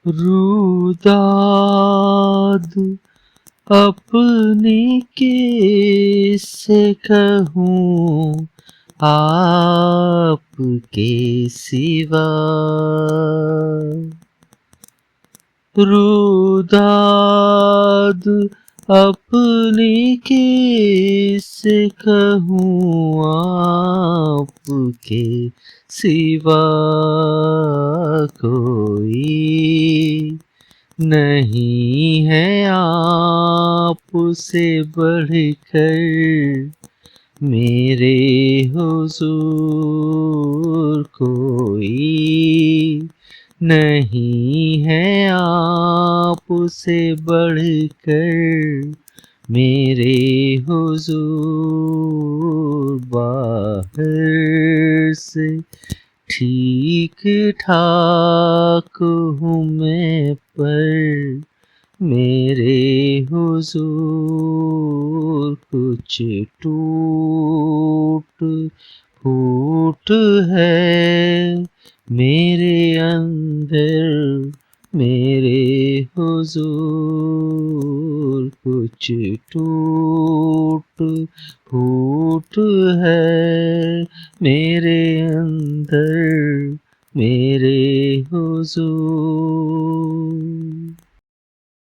रुदाद अपनी किससे कहूँ आपके सिवा। रुदाद अपनी किससे कहूँ आपके सिवा। कोई नहीं है आपसे बढ़कर मेरे हुजूर। कोई नहीं है आपसे बढ़कर मेरे हुजूर। बाहर से ठीक ठाक हूँ मैं, पर मेरे हुजूर कुछ टूट फूट है मेरे अंदर। मेरे हुजूर कुछ टूट फूट है मेरे अंदर। मेरे हुजूर